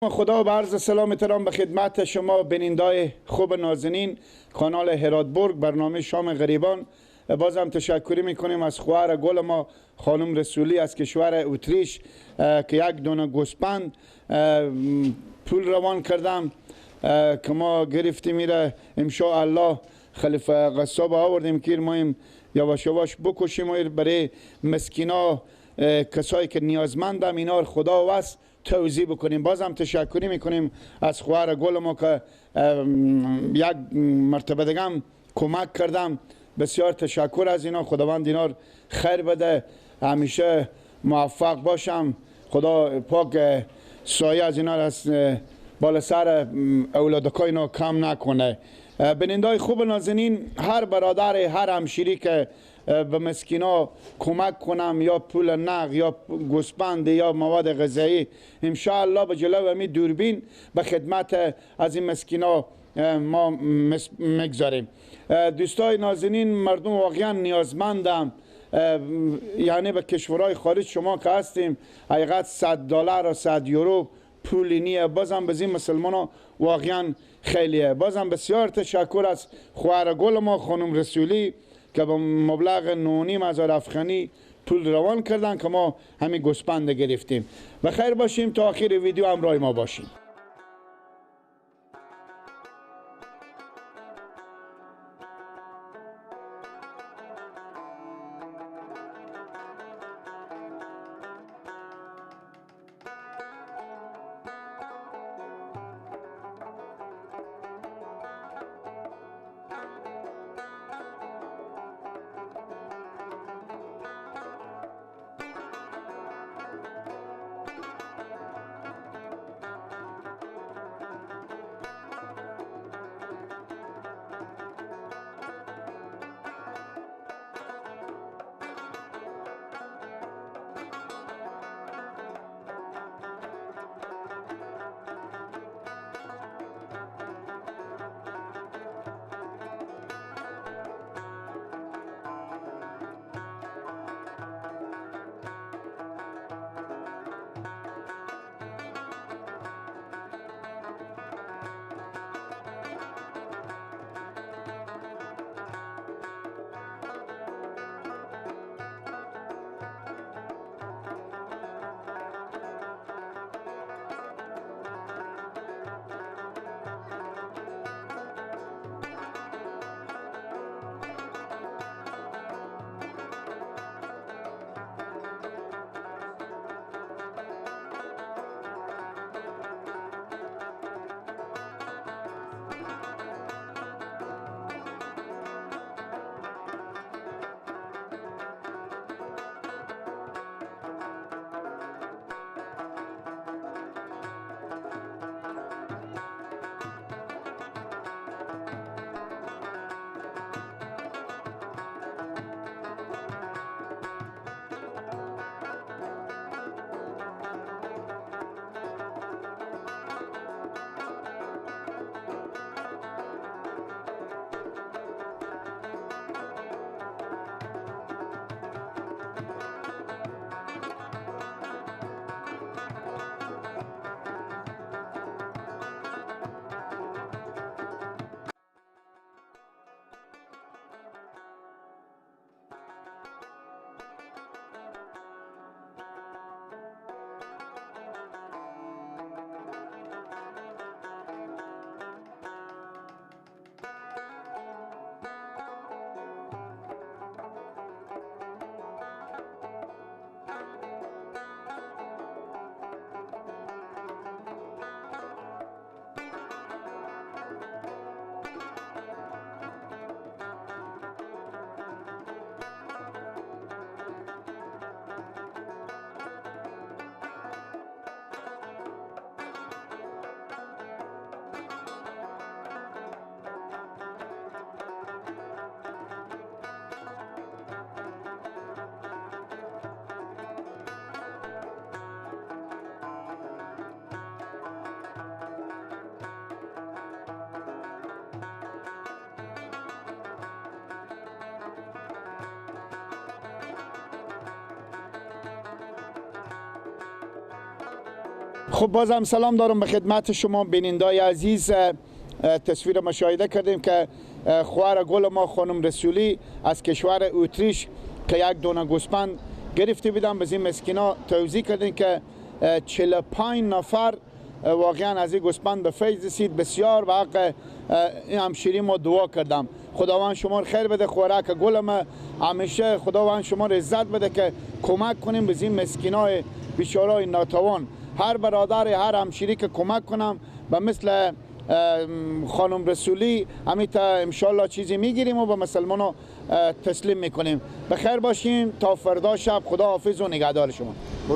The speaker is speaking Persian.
خدا و عرض سلام احترام به خدمت شما بینندای خوب نازنین کانال هراتبورگ برنامه شام غریبان. بازم تشکری میکنیم از خواهر گل ما خانم رسولی از کشور اتریش که یک دونه گوسپند پول روان کردم که ما گرفتیم میره الله خلیفه قصاب آوردیم که ما یواش یواش بکشیم و برای مسکینا کسایی که نیازمندم اینا خدا وست توضیح بکنیم. بازم تشکری میکنیم از خواهر گل ما که یک مرتبه دیگه هم کمک کردم. بسیار تشکر از اینا. خداوند اینا خیر بده، همیشه موفق باشم. خدا پاک سایه از اینا از بالا سر اولادکای اینا کم نکنه. بینندای خوب نازنین، هر برادر هر همشیری که به مسکینا کمک کنم یا پول نقد یا گوسپند یا مواد غذایی، انشاءالله به جلو همی دوربین به خدمت از این مسکینا ما مگذاریم. دوستای نازنین، مردم واقعا نیازمندم. یعنی به کشورهای خارج شما که هستیم حقیقت $100 و $100 پولی نیه. بازم به این مسلمان ها واقعا خیلیه. بازم بسیار تشکر از خواهر گل ما خانم رسولی که با مبلغ 9,500 افغانی پول روان کردن که ما همین گوسپند گرفتیم. و خیر باشیم تا آخر ویدیو همراه ما باشیم. خب بازم سلام دارم به خدمت شما بینندای عزیز. تصویر مشاهده کردیم که خواهر گل ما خانم رسولی از کشور اتریش که یک دونه گوسفند گرفته بودن. به این مسکینا توضیح کردیم که 45 نفر واقعا از این گوسفند به فیض رسید. بسیار به حق این همشیری ما دعا کردم. خداوند شما خیر بده. خوراک گل ما همیشه خداوند شما عزت بده که کمک کنیم به این مسکینای بیچارای ناتوان. هر برادر هر همشیری که کمک کنم به مثل خانم رسولی همیتا انشالله چیزی میگیریم و به مسلمانو تسلیم میکنیم. بخیر باشین تا فردا شب. خدا حافظ و نگهدار شما.